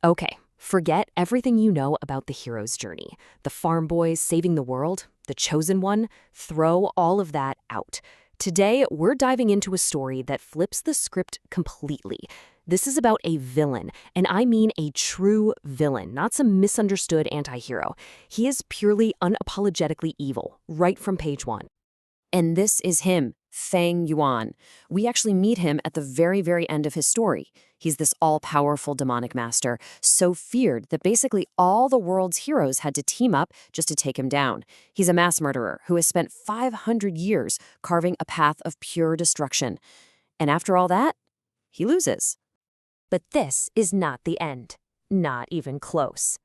Okay, forget everything you know about the hero's journey. The farm boys saving the world, the chosen one, throw all of that out. Today, we're diving into a story that flips the script completely. This is about a villain, and I mean a true villain, not some misunderstood anti-hero. He is purely unapologetically evil, right from page one. And this is him, Feng Yuan. We actually meet him at the very end of his story. He's this all-powerful demonic master, so feared that basically all the world's heroes had to team up just to take him down. He's a mass murderer who has spent 500 years carving a path of pure destruction. And after all that, he loses. But this is not the end. Not even close.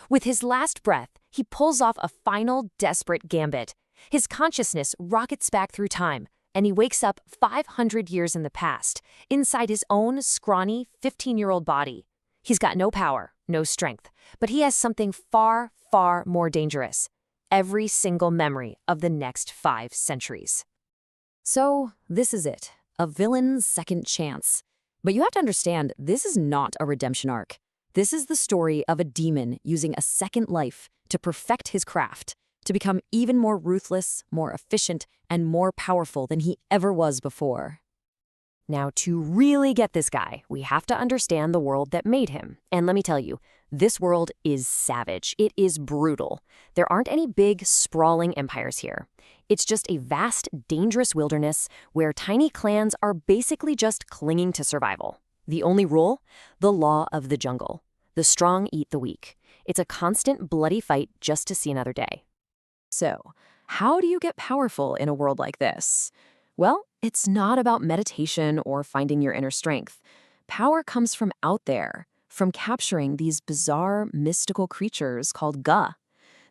With his last breath, he pulls off a final, desperate gambit. His consciousness rockets back through time, and he wakes up 500 years in the past, inside his own scrawny 15-year-old body. He's got no power, no strength, but he has something far more dangerous. Every single memory of the next 5 centuries. So, this is it. A villain's second chance. But you have to understand, this is not a redemption arc. This is the story of a demon using a second life to perfect his craft, to become even more ruthless, more efficient, and more powerful than he ever was before. Now, to really get this guy, we have to understand the world that made him. And let me tell you, this world is savage. It is brutal. There aren't any big, sprawling empires here. It's just a vast, dangerous wilderness where tiny clans are basically just clinging to survival. The only rule? The law of the jungle. The strong eat the weak. It's a constant, bloody fight just to see another day. So, how do you get powerful in a world like this? Well, it's not about meditation or finding your inner strength. Power comes from out there, from capturing these bizarre, mystical creatures called Ga.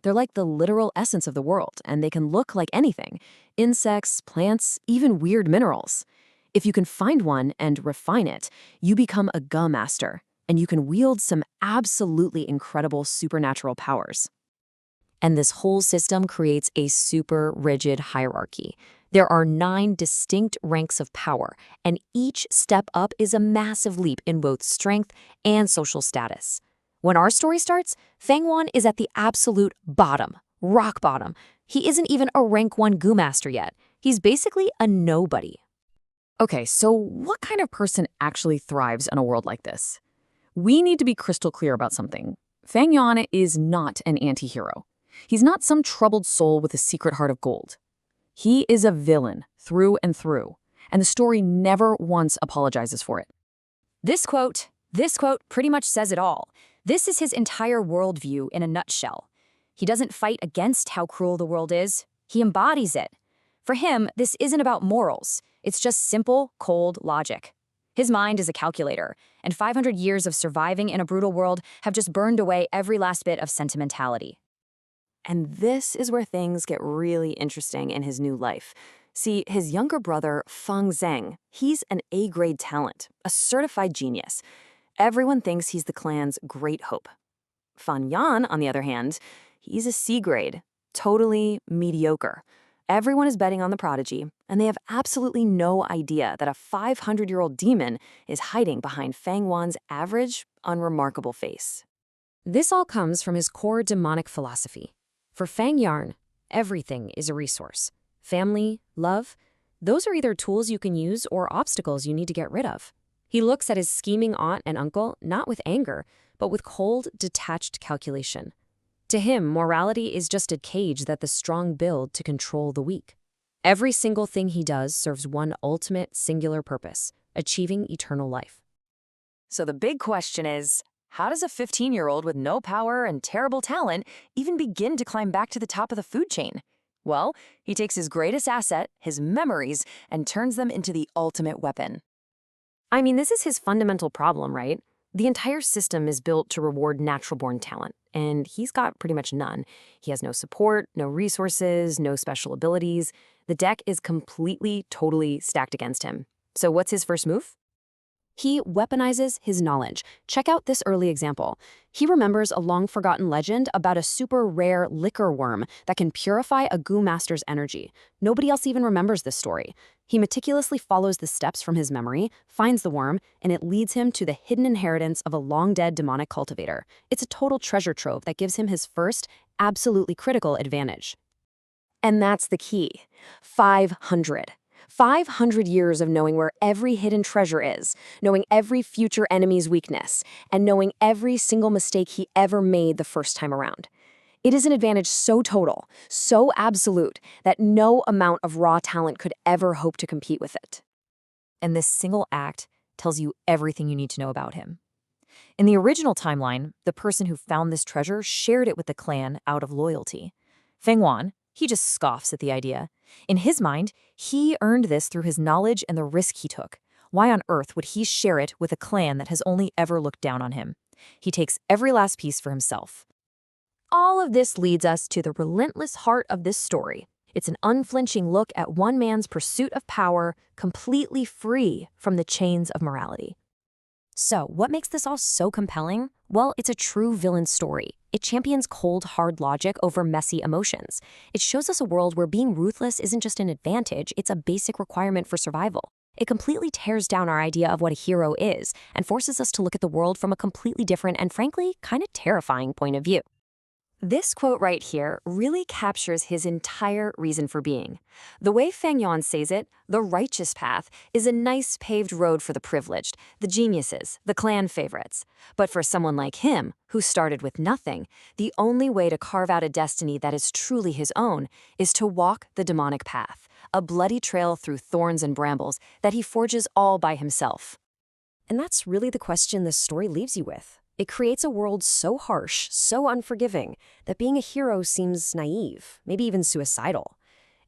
They're like the literal essence of the world, and they can look like anything: insects, plants, even weird minerals. If you can find one and refine it, you become a Ga master, and you can wield some absolutely incredible supernatural powers. And this whole system creates a super rigid hierarchy. There are 9 distinct ranks of power, and each step up is a massive leap in both strength and social status. When our story starts, Feng Yuan is at the absolute bottom, rock bottom. He isn't even a rank 1 Gu master yet. He's basically a nobody. Okay, so what kind of person actually thrives in a world like this? We need to be crystal clear about something. Feng Yuan is not an anti-hero. He's not some troubled soul with a secret heart of gold. He is a villain through and through, and the story never once apologizes for it. This quote pretty much says it all. This is his entire worldview in a nutshell. He doesn't fight against how cruel the world is. He embodies it. For him, this isn't about morals. It's just simple, cold logic. His mind is a calculator, and 500 years of surviving in a brutal world have just burned away every last bit of sentimentality. And this is where things get really interesting in his new life. See, his younger brother, Feng Zheng, he's an A-grade talent, a certified genius. Everyone thinks he's the clan's great hope. Fan Yan, on the other hand, he's a C-grade, totally mediocre. Everyone is betting on the prodigy, and they have absolutely no idea that a 500-year-old demon is hiding behind Feng Yuan's average, unremarkable face. This all comes from his core demonic philosophy. For Feng Yuan, everything is a resource. Family, love, those are either tools you can use or obstacles you need to get rid of. He looks at his scheming aunt and uncle not with anger, but with cold, detached calculation. To him, morality is just a cage that the strong build to control the weak. Every single thing he does serves one ultimate, singular purpose: achieving eternal life. So the big question is, how does a 15-year-old with no power and terrible talent even begin to climb back to the top of the food chain? Well, he takes his greatest asset, his memories, and turns them into the ultimate weapon. I mean, this is his fundamental problem, right? The entire system is built to reward natural-born talent, and he's got pretty much none. He has no support, no resources, no special abilities. The deck is completely, totally stacked against him. So what's his first move? He weaponizes his knowledge. Check out this early example. He remembers a long-forgotten legend about a super rare liquor worm that can purify a goo master's energy. Nobody else even remembers this story. He meticulously follows the steps from his memory, finds the worm, and it leads him to the hidden inheritance of a long-dead demonic cultivator. It's a total treasure trove that gives him his first, absolutely critical advantage. And that's the key. 500. 500 years of knowing where every hidden treasure is, knowing every future enemy's weakness, and knowing every single mistake he ever made the first time around. It is an advantage so total, so absolute, that no amount of raw talent could ever hope to compete with it. And this single act tells you everything you need to know about him. In the original timeline, the person who found this treasure shared it with the clan out of loyalty. Feng Yuan, he just scoffs at the idea. In his mind, he earned this through his knowledge and the risk he took. Why on earth would he share it with a clan that has only ever looked down on him? He takes every last piece for himself. All of this leads us to the relentless heart of this story. It's an unflinching look at one man's pursuit of power, completely free from the chains of morality. So, what makes this all so compelling? Well, it's a true villain story. It champions cold, hard logic over messy emotions. It shows us a world where being ruthless isn't just an advantage, it's a basic requirement for survival. It completely tears down our idea of what a hero is and forces us to look at the world from a completely different and frankly, kind of terrifying point of view. This quote right here really captures his entire reason for being. The way Feng Yuan says it, the righteous path is a nice paved road for the privileged, the geniuses, the clan favorites. But for someone like him, who started with nothing, the only way to carve out a destiny that is truly his own is to walk the demonic path, a bloody trail through thorns and brambles that he forges all by himself. And that's really the question this story leaves you with. It creates a world so harsh, so unforgiving, that being a hero seems naive, maybe even suicidal.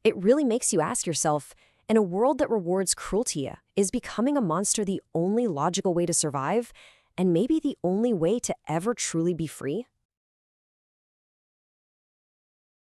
It really makes you ask yourself, in a world that rewards cruelty, is becoming a monster the only logical way to survive, and maybe the only way to ever truly be free?